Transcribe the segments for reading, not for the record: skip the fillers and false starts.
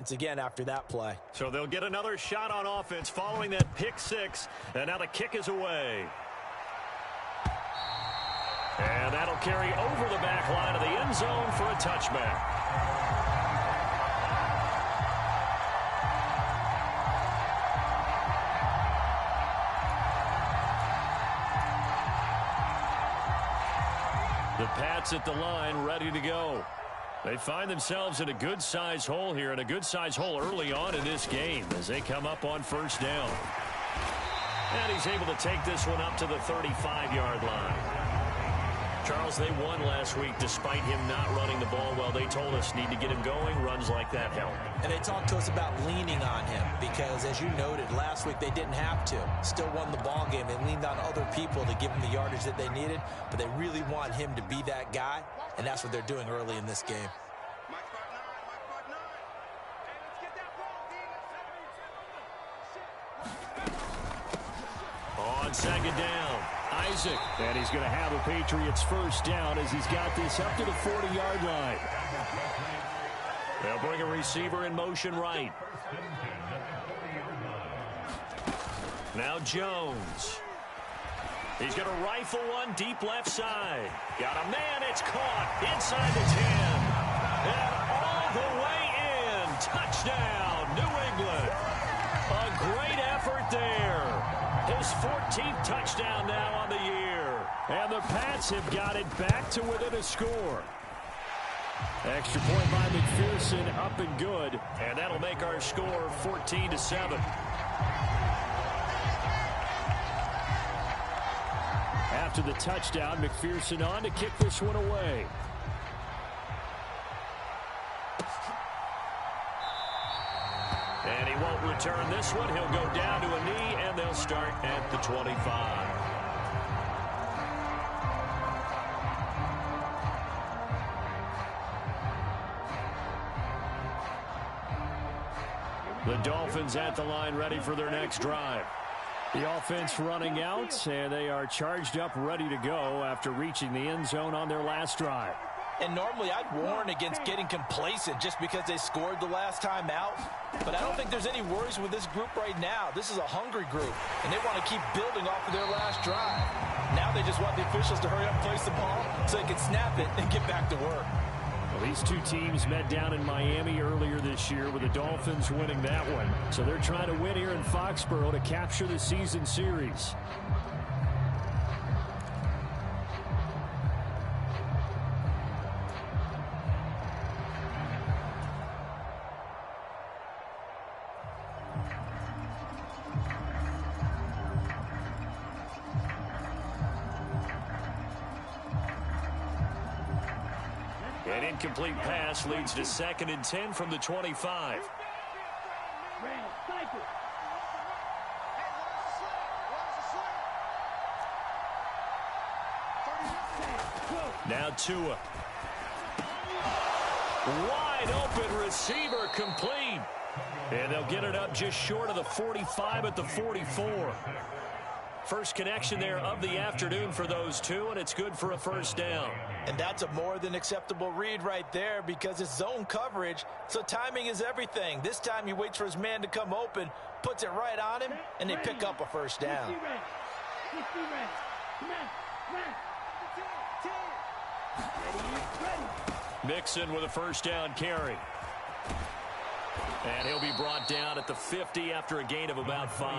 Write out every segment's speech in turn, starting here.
It's again after that play. So they'll get another shot on offense following that pick six. And now the kick is away. And that'll carry over the back line of the end zone for a touchback. The Pats at the line, ready to go. They find themselves in a good-sized hole here, and a good-sized hole early on in this game as they come up on first down. And he's able to take this one up to the 35-yard line. Charles, they won last week despite him not running the ball well. They told us need to get him going. Runs like that help. And they talked to us about leaning on him because, as you noted, last week they didn't have to. Still won the ball game. They leaned on other people to give him the yardage that they needed, but they really want him to be that guy, and that's what they're doing early in this game. On second down, Isaac. And he's going to have a Patriots first down as he's got this up to the 40-yard line. They'll bring a receiver in motion right. Now Jones. He's going to rifle one deep left side. Got a man, it's caught inside the 10. And all the way in. Touchdown, New England. A great effort there. His 14th touchdown now on the year. And the Pats have got it back to within a score. Extra point by McPherson, up and good. And that'll make our score 14-7. After the touchdown, McPherson on to kick this one away. And he won't return this one. He'll go down to a knee, and they'll start at the 25. The Dolphins at the line, ready for their next drive. The offense running out, and they are charged up, ready to go after reaching the end zone on their last drive. And normally I'd warn against getting complacent just because they scored the last time out. But I don't think there's any worries with this group right now. This is a hungry group, and they want to keep building off of their last drive. Now they just want the officials to hurry up and place the ball so they can snap it and get back to work. Well, these two teams met down in Miami earlier this year with the Dolphins winning that one. So they're trying to win here in Foxborough to capture the season series. An incomplete pass leads to 2nd and 10 from the 25. Now Tua. Wide open receiver, complete. And they'll get it up just short of the 45 at the 44. First connection there of the afternoon for those two, and it's good for a first down. And that's a more than acceptable read right there because it's zone coverage, so timing is everything. This time he waits for his man to come open, puts it right on him, and they pick up a first down. Mixon with a first down carry. And he'll be brought down at the 50 after a gain of about 5.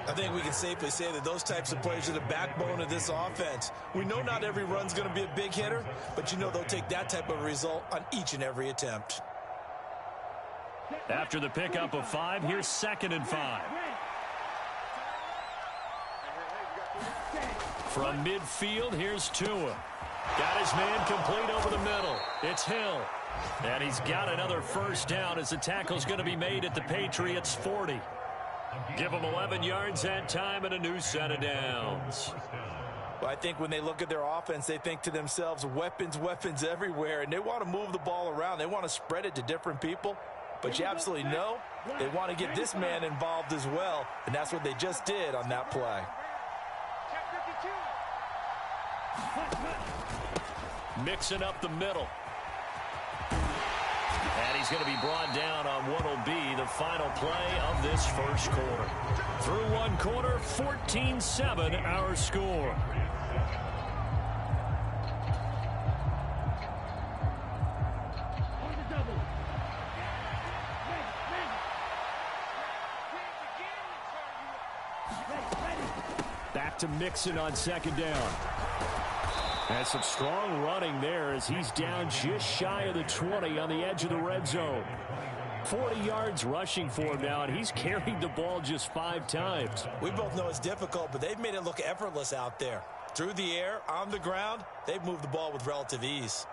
I think we can safely say that those types of plays are the backbone of this offense. We know not every run's going to be a big hitter, but you know they'll take that type of result on each and every attempt. After the pickup of 5, here's 2nd and 5. From midfield, here's Tua. Got his man complete over the middle. It's Hill. And he's got another first down as the tackle's going to be made at the Patriots' 40. Give them 11 yards that time and a new set of downs. Well, I think when they look at their offense, they think to themselves, weapons, weapons everywhere, and they want to move the ball around. They want to spread it to different people, but you absolutely know they want to get this man involved as well, and that's what they just did on that play. Mixing up the middle. And he's going to be brought down on what will be the final play of this first quarter. Through one quarter, 14-7 our score. Back to Mixon on second down. Has some strong running there as he's down just shy of the 20 on the edge of the red zone. 40 yards rushing for him now, and he's carried the ball just 5 times. We both know it's difficult, but they've made it look effortless out there. Through the air, on the ground, they've moved the ball with relative ease.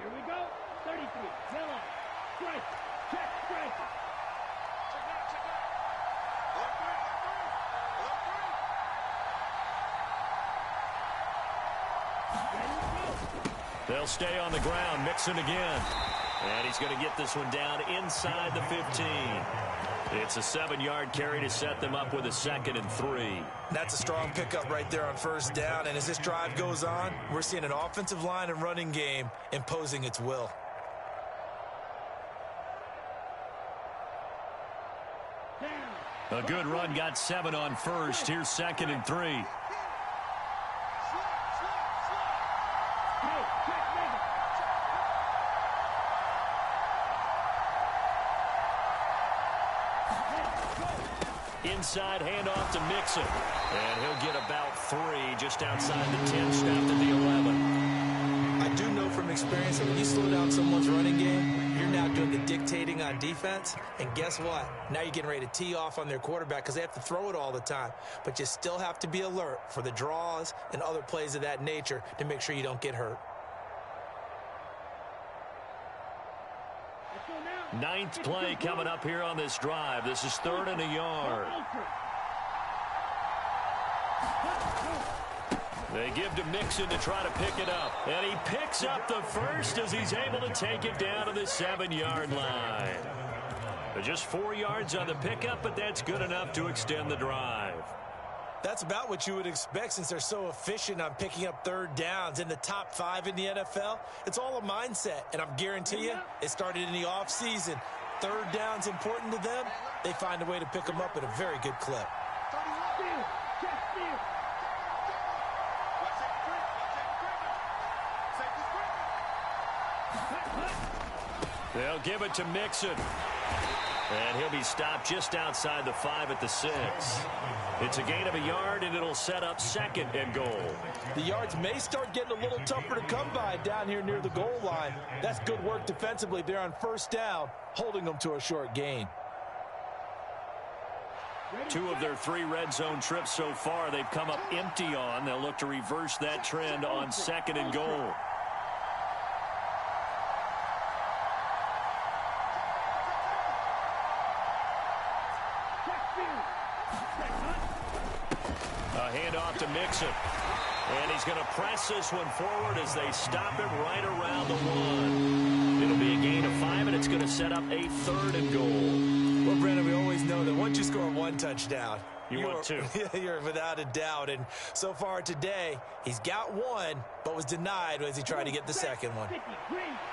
Here we go. 33. Zilla. Strike. Check. Strike. They'll stay on the ground. Mixon again. And he's going to get this one down inside the 15. It's a 7-yard carry to set them up with a 2nd and 3. That's a strong pickup right there on first down. And as this drive goes on, we're seeing an offensive line and running game imposing its will. A good run, got 7 on first. Here's 2nd and 3. Inside handoff to Mixon. And he'll get about 3 just outside the 10, snapped at the 11. I do know from experience that when you slow down someone's running game, you're now doing the dictating on defense. And guess what? Now you're getting ready to tee off on their quarterback because they have to throw it all the time. But you still have to be alert for the draws and other plays of that nature to make sure you don't get hurt. 9th play coming up here on this drive. This is 3rd and a yard. They give to Mixon to try to pick it up. And he picks up the first as he's able to take it down to the 7-yard line. Just 4 yards on the pickup, but that's good enough to extend the drive. That's about what you would expect since they're so efficient on picking up 3rd downs in the top 5 in the NFL. It's all a mindset, and I'm guarantee you it started in the offseason. 3rd down's important to them. They find a way to pick them up at a very good clip. They'll give it to Mixon. And he'll be stopped just outside the 5 at the 6. It's a gain of a yard, and it'll set up 2nd and goal. The yards may start getting a little tougher to come by down here near the goal line. That's good work defensively there on first down, holding them to a short gain. 2 of their 3 red zone trips so far they've come up empty on. They'll look to reverse that trend on 2nd and goal. A handoff to Mixon. And he's going to press this one forward as they stop him right around the 1. It'll be a gain of 5, and it's going to set up a 3rd and goal. Well, Brandon, we always know that once you score 1 touchdown, you want 2. You're without a doubt. And so far today, he's got 1, but was denied as he tried to get the 2nd one.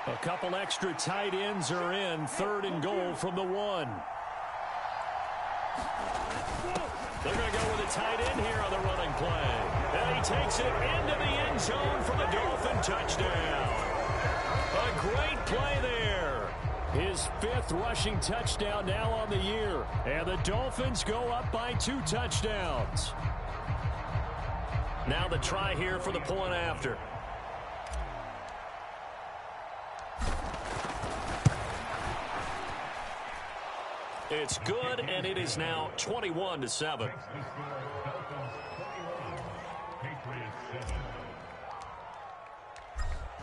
A couple extra tight ends are in. 3rd and goal from the 1. They're going to go with a tight end here on the running play. And he takes it into the end zone for the Dolphin touchdown. A great play there. His 5th rushing touchdown now on the year. And the Dolphins go up by 2 touchdowns. Now the try here for the point after. It's good, and it is now 21-7.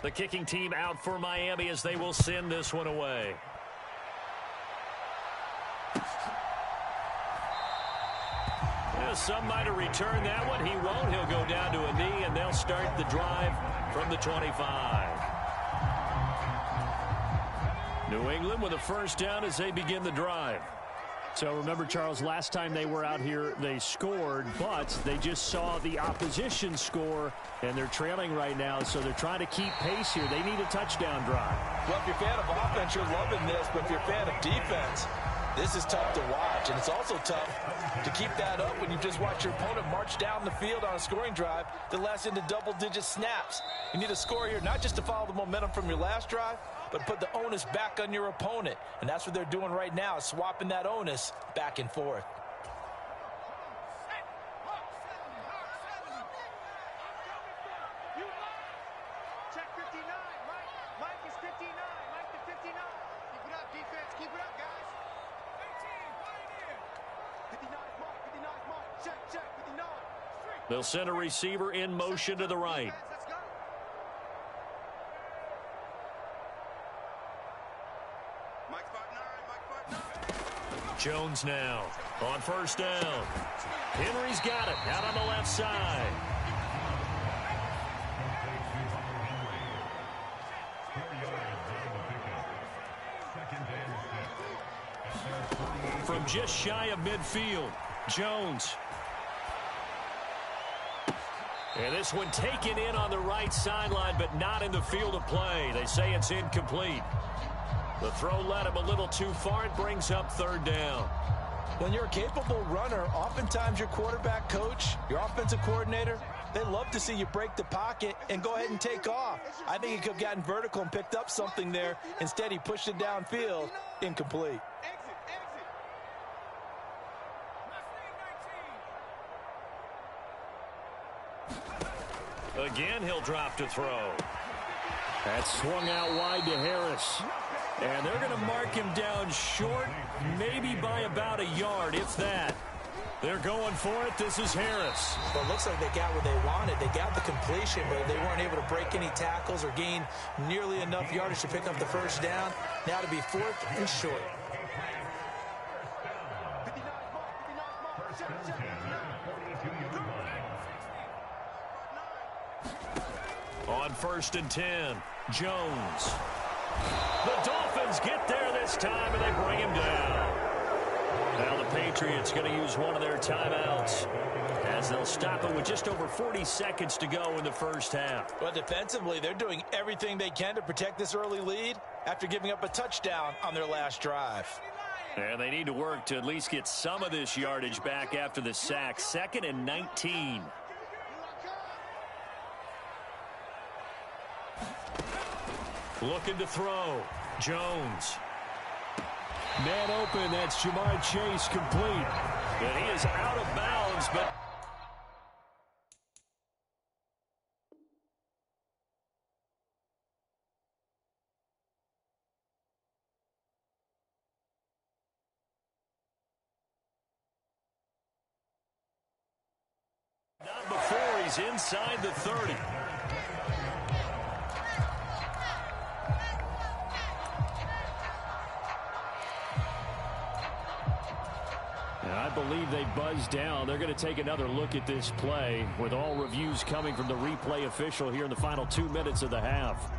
The kicking team out for Miami as they will send this one away. Yeah, some might have returned that one. He won't. He'll go down to a knee, and they'll start the drive from the 25. New England with a first down as they begin the drive. So remember, Charles, last time they were out here, they scored, but they just saw the opposition score, and they're trailing right now, so they're trying to keep pace here. They need a touchdown drive. Well, if you're a fan of offense, you're loving this, but if you're a fan of defense, this is tough to watch, and it's also tough to keep that up when you just watch your opponent march down the field on a scoring drive that lasts into double-digit snaps. You need a score here, not just to follow the momentum from your last drive, but put the onus back on your opponent. And that's what they're doing right now, swapping that onus back and forth. Check 59. Mike is 59. Mike to 59. Keep it up, defense. Keep it up, guys. 59 Mike. 59 Mike. Check. 59. They'll send a receiver in motion to the right. Let's go. Mike spot 9. Jones now on first down. Henry's got it out on the left side. From just shy of midfield, Jones. And this one taken in on the right sideline, but not in the field of play. They say it's incomplete. The throw led him a little too far. It brings up third down. When you're a capable runner, oftentimes your quarterback coach, your offensive coordinator, they love to see you break the pocket and go ahead and take off. I think he could have gotten vertical and picked up something there. Instead, he pushed it downfield. Incomplete. Again, he'll drop to throw. That swung out wide to Harris. And they're going to mark him down short, maybe by about a yard, if that. They're going for it. This is Harris. Well, it looks like they got what they wanted. They got the completion, but they weren't able to break any tackles or gain nearly enough yardage to pick up the first down. Now to be fourth and short. On first and 10, Jones. The Dolphins get there this time, and they bring him down. Now the Patriots going to use one of their timeouts as they'll stop it with just over 40 seconds to go in the first half. Well, defensively, they're doing everything they can to protect this early lead after giving up a touchdown on their last drive. And they need to work to at least get some of this yardage back after the sack. 2nd and 19. Looking to throw. Jones. Man open. That's Jamar Chase complete. And he is out of bounds, but... not before he's inside the 30. I believe they buzzed down. They're going to take another look at this play with all reviews coming from the replay official here in the final 2 minutes of the half.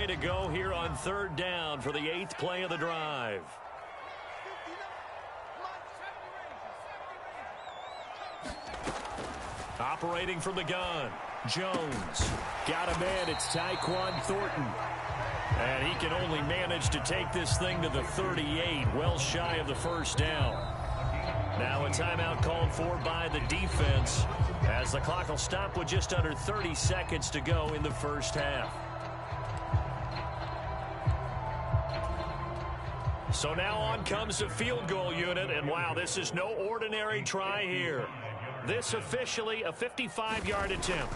To go here on third down for the 8th play of the drive. Operating from the gun, Jones. Got a man, it's Tyquan Thornton. And he can only manage to take this thing to the 38, well shy of the first down. Now a timeout called for by the defense as the clock will stop with just under 30 seconds to go in the first half. So now on comes the field goal unit, and wow, this is no ordinary try here. This officially a 55-yard attempt.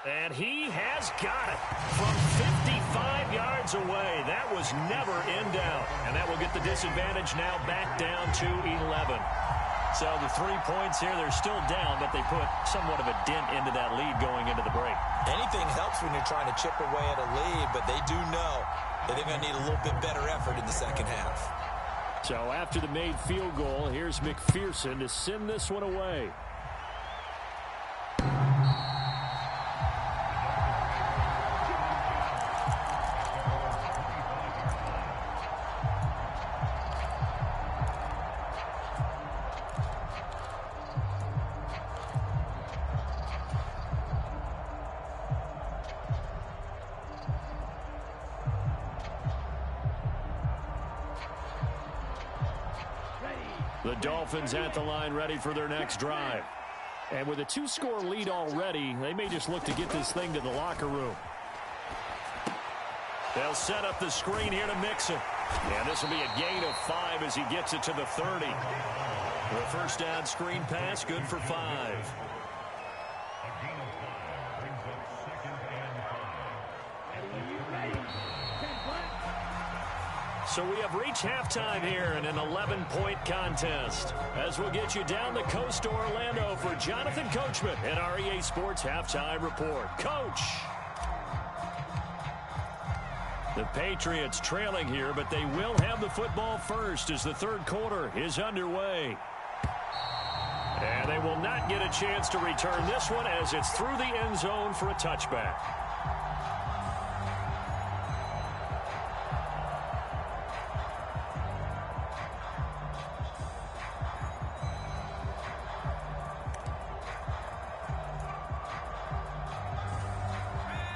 And he has got it from 55 yards away. That was never in doubt. And that will get the disadvantage now back down to 11. So the 3 points here, they're still down, but they put somewhat of a dent into that lead going into the break. Anything helps when you're trying to chip away at a lead, but they do know that they're going to need a little bit better effort in the second half. So after the made field goal, here's McPherson to send this one away. The Dolphins at the line ready for their next drive. And with a 2-score lead already, they may just look to get this thing to the locker room. They'll set up the screen here to Mixon. And this will be a gain of 5 as he gets it to the 30. The first down screen pass, good for 5. So we have reached halftime here in an 11-point contest. As we'll get you down the coast to Orlando for Jonathan Coachman in our EA Sports Halftime Report. Coach! The Patriots trailing here, but they will have the football first as the third quarter is underway. And they will not get a chance to return this one as it's through the end zone for a touchback.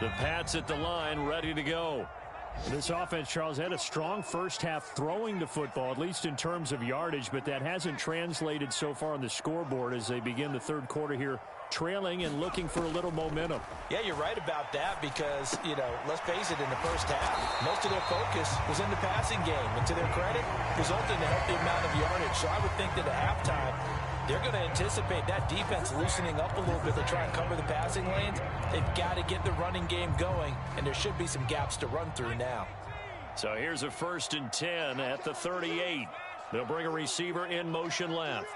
The Pats at the line, ready to go. This offense, Charles, had a strong first half throwing the football, at least in terms of yardage, but that hasn't translated so far on the scoreboard as they begin the third quarter here, trailing and looking for a little momentum. Yeah, you're right about that because, let's face it, in the first half, most of their focus was in the passing game. And to their credit, resulted in a healthy amount of yardage. So I would think that at halftime, they're going to anticipate that defense loosening up a little bit to try and cover the passing lanes. They've got to get the running game going, and there should be some gaps to run through now. So here's a 1st and 10 at the 38. They'll bring a receiver in motion left.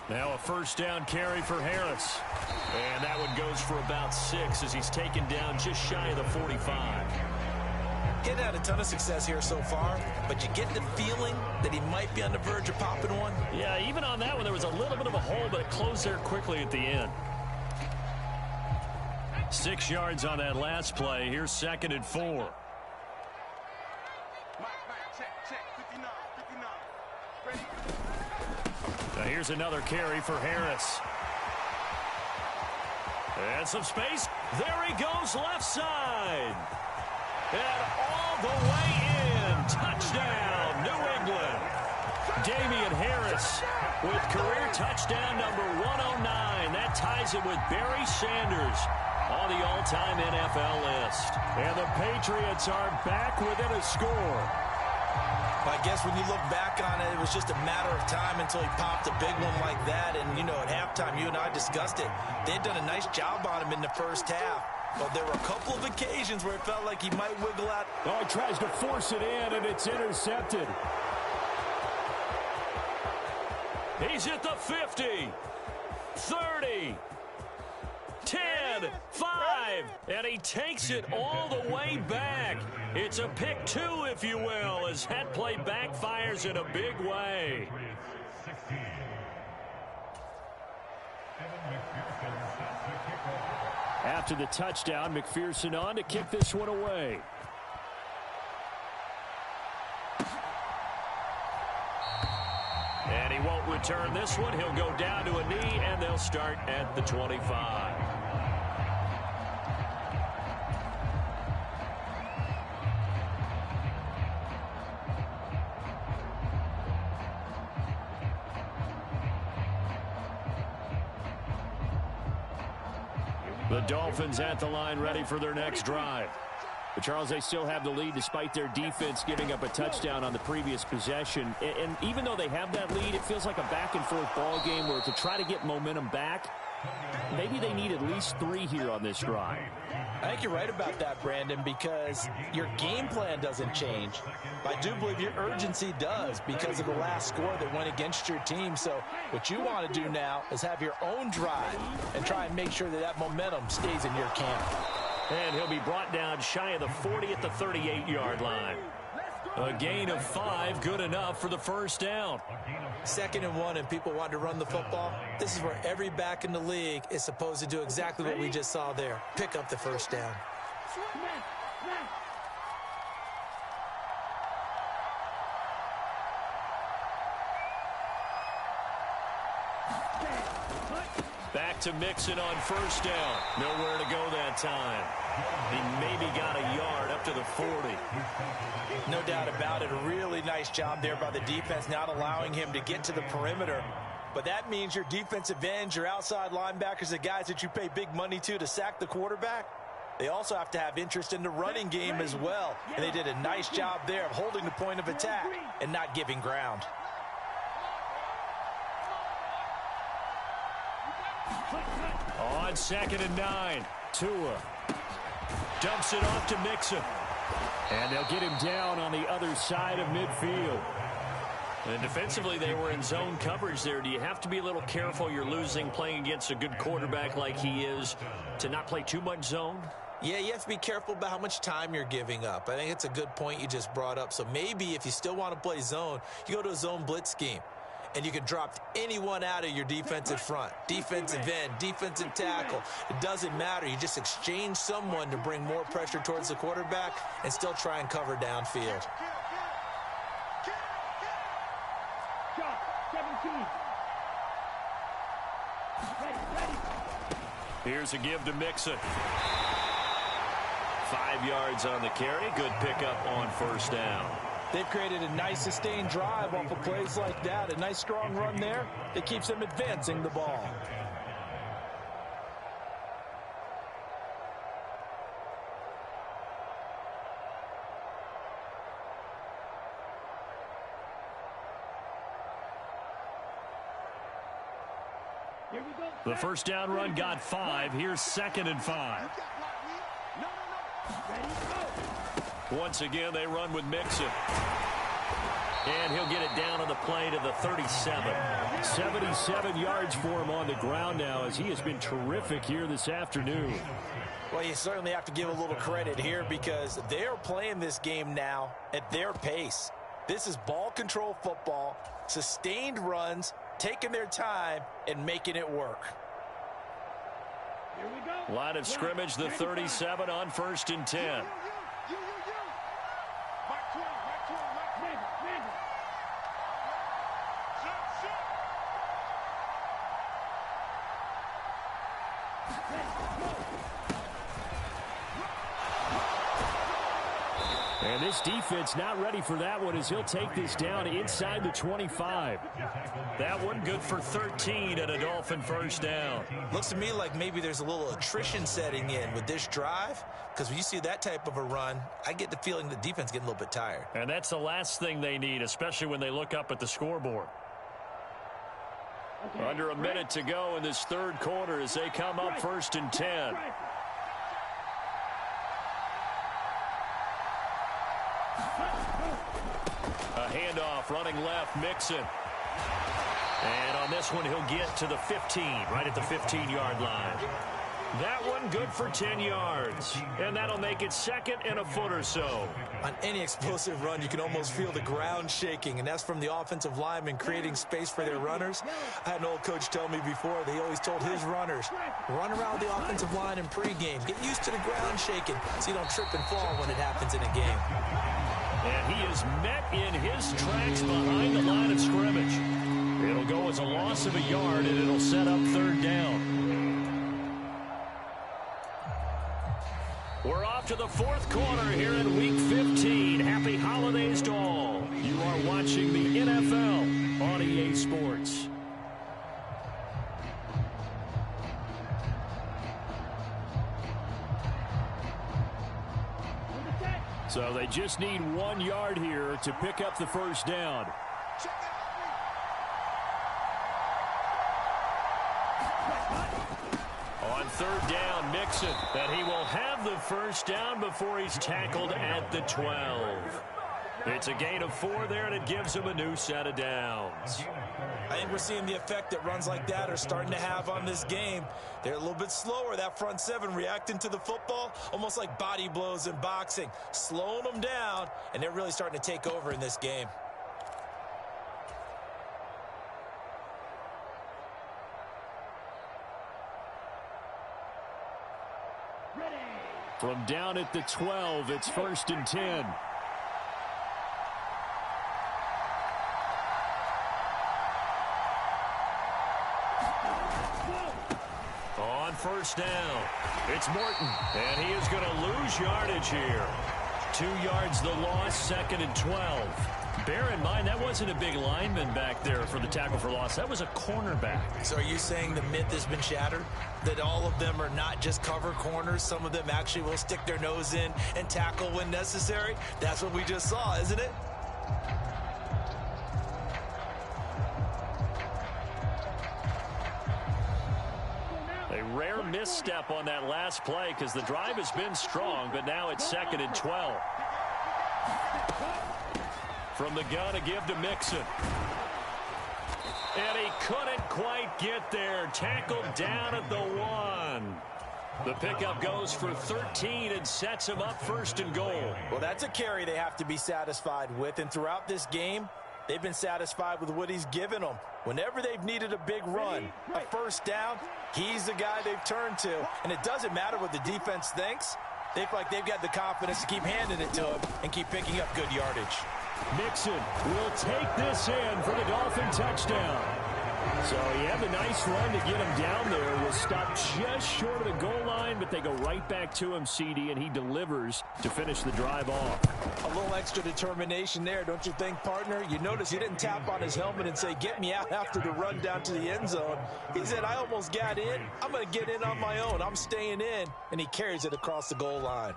Now a first down carry for Harris. And that one goes for about 6 as he's taken down just shy of the 45. Getting had a ton of success here so far, but you get the feeling that he might be on the verge of popping one. Yeah, even on that one, there was a little bit of a hole, but it closed there quickly at the end. 6 yards on that last play. Here's 2nd and 4. Now here's another carry for Harris. And some space. There he goes, left side. And all the way in. Touchdown, New England. Damian Harris with career touchdown number 109. That ties it with Barry Sanders on the all-time NFL list. And the Patriots are back within a score. I guess when you look back on it, it was just a matter of time until he popped a big one like that. And, at halftime, you and I discussed it. They'd done a nice job on him in the first half. But there were a couple of occasions where it felt like he might wiggle out. Oh, he tries to force it in, and it's intercepted. He's at the 50, 30, 10, 5, and he takes it all the way back. It's a pick 2, if you will, as that play backfires in a big way. After the touchdown, McPherson on to kick this one away. And he won't return this one. He'll go down to a knee, and they'll start at the 25. The Dolphins at the line ready for their next drive. But, Charles, they still have the lead despite their defense giving up a touchdown on the previous possession. And even though they have that lead, it feels like a back-and-forth ball game where to try to get momentum back, Maybe they need at least 3 here on this drive. I think you're right about that, Brandon, because your game plan doesn't change. I do believe your urgency does because of the last score that went against your team. So what you want to do now is have your own drive and try and make sure that that momentum stays in your camp. And he'll be brought down shy of the 40 at the 38-yard line. A gain of 5, good enough for the first down. 2nd and 1, and people want to run the football. This is where every back in the league is supposed to do exactly what we just saw there. Pick up the first down. Back to Mixon on first down. Nowhere to go that time. He maybe got a yard up to the 40. No doubt about it. A really nice job there by the defense, not allowing him to get to the perimeter. But that means your defensive ends, your outside linebackers, the guys that you pay big money to sack the quarterback, they also have to have interest in the running game as well. And they did a nice job there of holding the point of attack and not giving ground. On 2nd and 9, Tua dumps it off to Mixon. And they'll get him down on the other side of midfield. And defensively, they were in zone coverage there. Do you have to be a little careful? You're losing playing against a good quarterback like he is to not play too much zone? Yeah, you have to be careful about how much time you're giving up. I think it's a good point you just brought up. So maybe if you still want to play zone, you go to a zone blitz scheme. And you can drop anyone out of your defensive front. Defensive end, defensive tackle. It doesn't matter. You just exchange someone to bring more pressure towards the quarterback and still try and cover downfield. Here's a give to Mixon. 5 yards on the carry. Good pickup on first down. They've created a nice sustained drive off of plays like that. A nice strong run there that keeps them advancing the ball. The first down run got 5. Here's 2nd and 5. Once again, they run with Mixon. And he'll get it down on the play to the 37. 77 yards for him on the ground now as he has been terrific here this afternoon. Well, you certainly have to give a little credit here because they're playing this game now at their pace. This is ball control football, sustained runs, taking their time, and making it work. Line of scrimmage, the 37 on 1st and 10. And this defense not ready for that one as he'll take this down inside the 25. That one good for 13 and a Dolphin first down. Looks to me like maybe there's a little attrition setting in with this drive because when you see that type of a run, I get the feeling the defense getting a little bit tired. And that's the last thing they need, especially when they look up at the scoreboard. Under a minute to go in this third quarter as they come up 1st and 10. A handoff running left, Mixon. And on this one, he'll get to the 15, right at the 15-yard line. That one good for 10 yards. And that'll make it 2nd and a foot or so. On any explosive run, you can almost feel the ground shaking, and that's from the offensive linemen creating space for their runners. I had an old coach tell me before, they always told his runners, run around the offensive line in pregame. Get used to the ground shaking so you don't trip and fall when it happens in a game. And he is met in his tracks behind the line of scrimmage. It'll go as a loss of a yard, and it'll set up 3rd down. We're off to the 4th quarter here in Week 15. Happy holidays to all. You are watching the NFL on EA Sports. So they just need 1 yard here to pick up the first down. third down, Mixon. And he will have the first down before he's tackled at the 12. It's a gain of 4 there, and it gives him a new set of downs. I think we're seeing the effect that runs like that are starting to have on this game. They're a little bit slower, that front seven, reacting to the football, almost like body blows in boxing, slowing them down, and they're really starting to take over in this game. From down at the 12, it's 1st and 10. On first down, it's Morton, and he is going to lose yardage here. 2 yards the loss, 2nd and 12. Bear in mind, that wasn't a big lineman back there for the tackle for loss. That was a cornerback. So are you saying the myth has been shattered? That all of them are not just cover corners? Some of them actually will stick their nose in and tackle when necessary? That's what we just saw, isn't it? A rare misstep on that last play because the drive has been strong, but now it's 2nd and 12. From the gun, a give to Mixon. And he couldn't quite get there. Tackled down at the 1. The pickup goes for 13 and sets him up 1st and goal. Well, that's a carry they have to be satisfied with. And throughout this game, they've been satisfied with what he's given them. Whenever they've needed a big run, a first down, he's the guy they've turned to. And it doesn't matter what the defense thinks. They feel like they've got the confidence to keep handing it to him and keep picking up good yardage. Mixon will take this in for the Dolphin touchdown. So he had a nice run to get him down there. Was stopped just short of the goal line, but they go right back to him, CD, and he delivers to finish the drive off. A little extra determination there, don't you think, partner? You notice he didn't tap on his helmet and say, get me out after the run down to the end zone. He said, I almost got in. I'm going to get in on my own. I'm staying in. And he carries it across the goal line.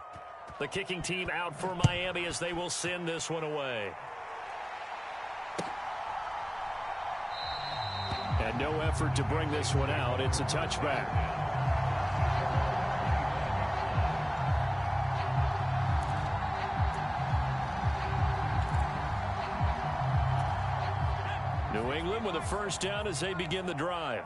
The kicking team out for Miami as they will send this one away. And no effort to bring this one out. It's a touchback. New England with a first down as they begin the drive.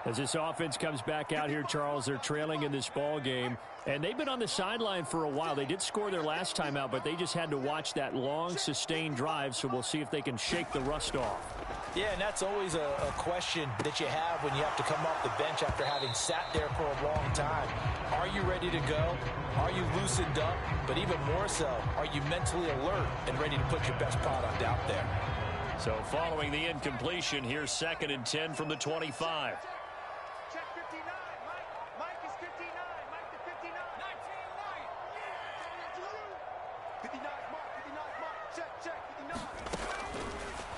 As this offense comes back out here, Charles, they're trailing in this ball game. And they've been on the sideline for a while. They did score their last time out, but they just had to watch that long, sustained drive, so we'll see if they can shake the rust off. Yeah, and that's always a question that you have when you have to come off the bench after having sat there for a long time. Are you ready to go? Are you loosened up? But even more so, are you mentally alert and ready to put your best product out there? So following the incompletion, here's 2nd and 10 from the 25. Check 59. Mike is 59. Mike to 59. 59 Mark. 59 Mark. Check 59.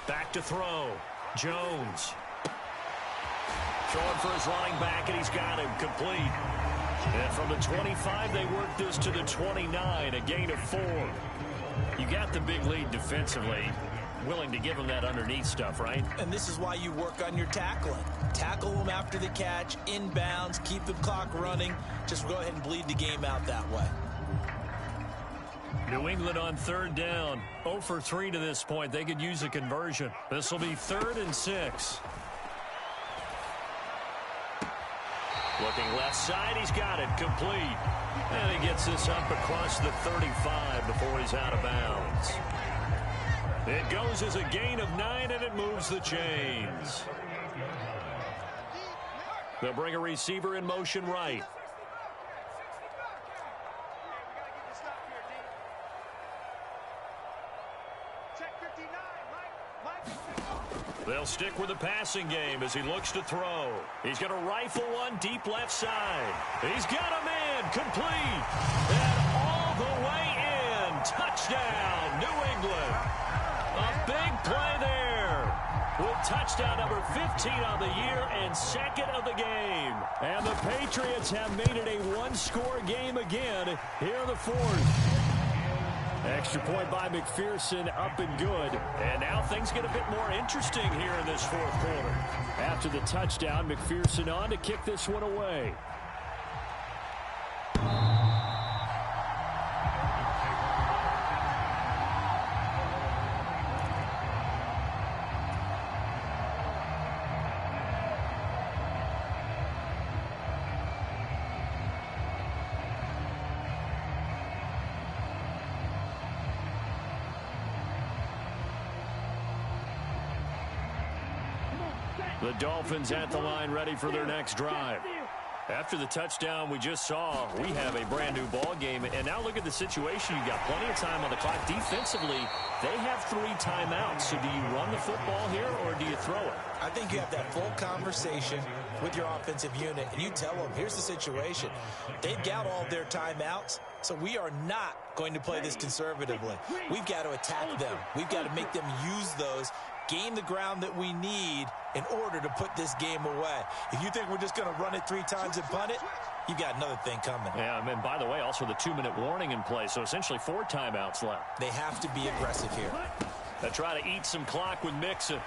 Back to throw. Jones. Throwing for his running back, and he's got him complete. And from the 25, they work this to the 29, a gain of 4. You got the big lead defensively. Willing to give him that underneath stuff, right? And this is why you work on your tackling. Tackle them after the catch, inbounds, keep the clock running. Just go ahead and bleed the game out that way. New England on 3rd down. 0 for 3 to this point. They could use a conversion. This will be 3rd and 6. Looking left side, he's got it complete. And he gets this up across the 35 before he's out of bounds. It goes as a gain of 9, and it moves the chains. They'll bring a receiver in motion right. They'll stick with the passing game as he looks to throw. He's going to rifle one deep left side. He's got a man complete. And all the way in. Touchdown, New England. A big play there with touchdown number 15 on the year and 2nd of the game. And the Patriots have made it a one-score game again here in the 4th. Extra point by McPherson, up and good. And now things get a bit more interesting here in this 4th quarter. After the touchdown, McPherson on to kick this one away. The Dolphins at the line ready for their next drive. After the touchdown we just saw, we have a brand new ball game. And now look at the situation. You've got plenty of time on the clock. Defensively, they have 3 timeouts. So do you run the football here or do you throw it? I think you have that full conversation with your offensive unit, and you tell them, here's the situation. They've got all their timeouts, so we are not going to play this conservatively. We've got to attack them. We've got to make them use those, gain the ground that we need in order to put this game away. If you think we're just going to run it 3 times and punt it, you've got another thing coming. Yeah, and by the way, also the 2-minute warning in play, so essentially 4 timeouts left. They have to be aggressive here. They try to eat some clock with Mixon.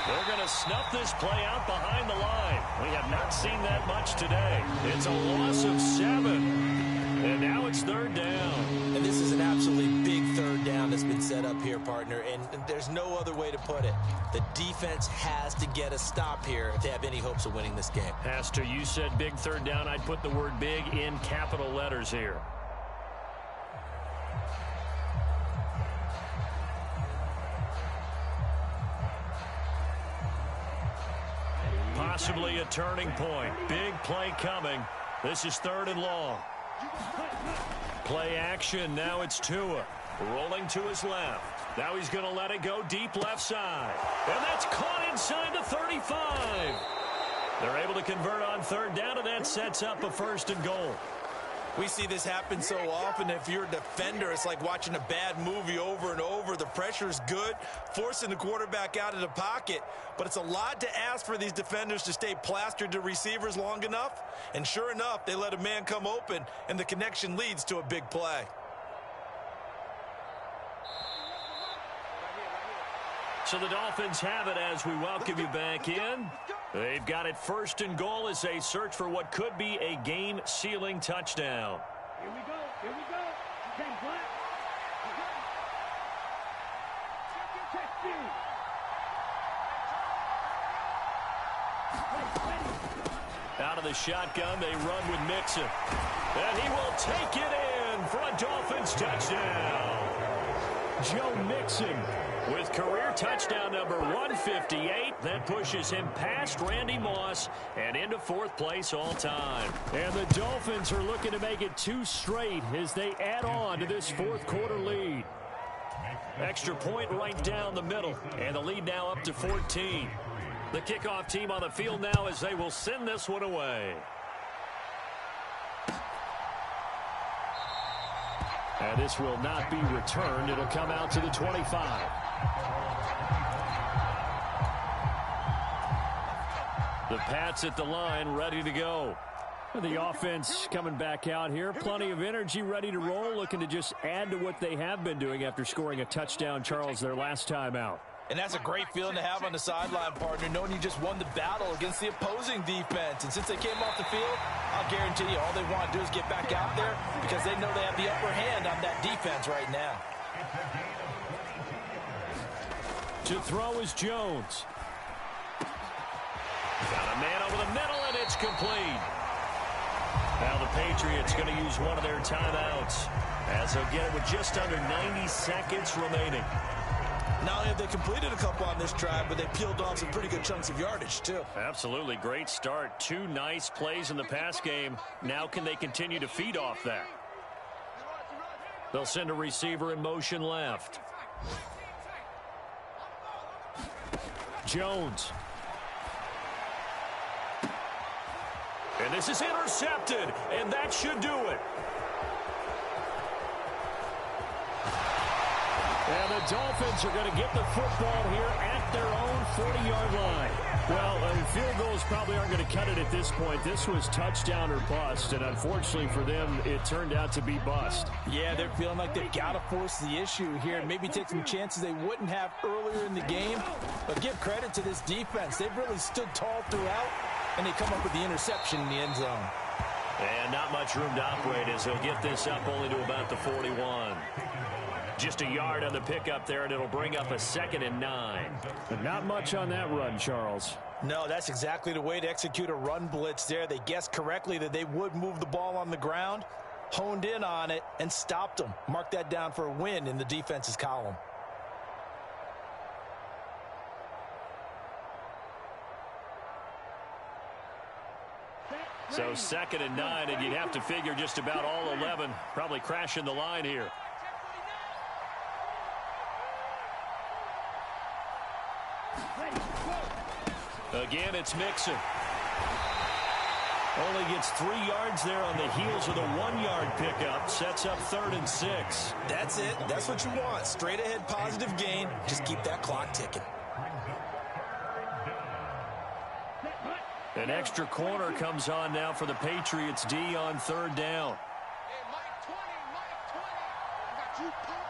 They're going to snuff this play out behind the line. We have not seen that much today. It's a loss of 7. And now it's 3rd down. And this is an absolutely big 3rd down that's been set up here, partner. And there's no other way to put it. The defense has to get a stop here if they have any hopes of winning this game. Pastor, you said big 3rd down. I'd put the word big in capital letters here. Possibly a turning point. Big play coming. This is 3rd and long. Play action. Now it's Tua. Rolling to his left. Now he's going to let it go deep left side. And that's caught inside the 35. They're able to convert on 3rd down, and that sets up a 1st and goal. We see this happen so often. If you're a defender, it's like watching a bad movie over and over. The pressure is good, forcing the quarterback out of the pocket. But it's a lot to ask for these defenders to stay plastered to receivers long enough. And sure enough, they let a man come open, and the connection leads to a big play. So the Dolphins have it as we welcome you back in. They've got it 1st and goal as they search for what could be a game-sealing touchdown. Here we go. Here we go. Okay, Black. Out of the shotgun, they run with Mixon. And he will take it in for a Dolphins touchdown. Joe Mixon with career touchdown number 158. That pushes him past Randy Moss and into 4th place all time. And the Dolphins are looking to make it 2 straight as they add on to this 4th quarter lead. Extra point right down the middle, and the lead now up to 14. The kickoff team on the field now as they will send this one away. And this will not be returned. It'll come out to the 25. The Pats at the line, ready to go. The offense coming back out here. Plenty of energy, ready to roll, looking to just add to what they have been doing after scoring a touchdown, Charles, their last time out. And that's a great feeling to have on the sideline, partner, knowing you just won the battle against the opposing defense. And since they came off the field, I'll guarantee you all they want to do is get back out there because they know they have the upper hand on that defense right now. To throw is Jones. Got a man over the middle, and it's complete. Now the Patriots going to use one of their timeouts as they'll get it with just under 90 seconds remaining. Not only have they completed a couple on this drive, but they peeled off some pretty good chunks of yardage, too. Absolutely. Great start. 2 nice plays in the pass game. Now can they continue to feed off that? They'll send a receiver in motion left. Jones. And this is intercepted, and that should do it. And the Dolphins are going to get the football here at their own 40-yard line. Well, field goals probably aren't going to cut it at this point. This was touchdown or bust, and unfortunately for them, it turned out to be bust. Yeah, they're feeling like they've got to force the issue here and maybe take some chances they wouldn't have earlier in the game. But give credit to this defense. They've really stood tall throughout, and they come up with the interception in the end zone. And not much room to operate as they'll get this up only to about the 41. Just a yard on the pickup there, and it'll bring up a 2nd and 9. But not much on that run, Charles. No, that's exactly the way to execute a run blitz there. They guessed correctly that they would move the ball on the ground, honed in on it, and stopped them. Mark that down for a win in the defense's column. So 2nd and 9, and you'd have to figure just about all 11 probably crashing the line here. Again, it's Mixon. Only gets 3 yards there on the heels of the 1-yard pickup. Sets up 3rd and 6. That's it. That's what you want. Straight ahead positive gain. Just keep that clock ticking. An extra corner comes on now for the Patriots D on 3rd down. Hey, Mike 20, Mike 20. I got you pumped.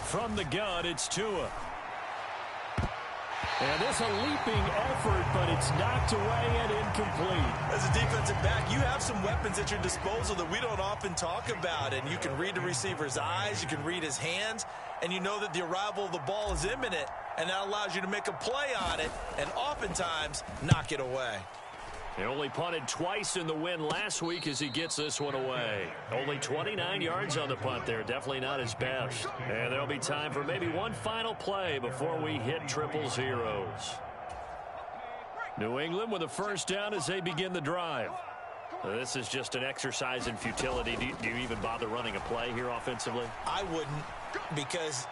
From the gun, it's Tua. And this a leaping effort, but it's knocked away and incomplete. As a defensive back, you have some weapons at your disposal that we don't often talk about. And you can read the receiver's eyes, you can read his hands, and you know that the arrival of the ball is imminent. And that allows you to make a play on it and oftentimes knock it away. He only punted twice in the win last week as he gets this one away. Only 29 yards on the punt there. Definitely not his best. And there'll be time for maybe one final play before we hit triple zeros. New England with a 1st down as they begin the drive. This is just an exercise in futility. Do you even bother running a play here offensively? I wouldn't, because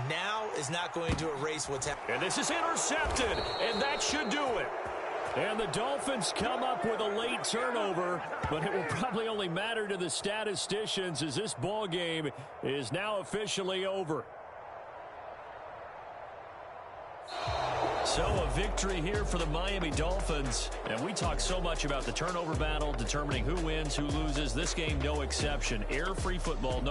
now is not going to erase what's happening. And this is intercepted, and that should do it. And the Dolphins come up with a late turnover, but it will probably only matter to the statisticians as this ball game is now officially over. So a victory here for the Miami Dolphins. And we talk so much about the turnover battle, determining who wins, who loses. This game, no exception. Error-free football. No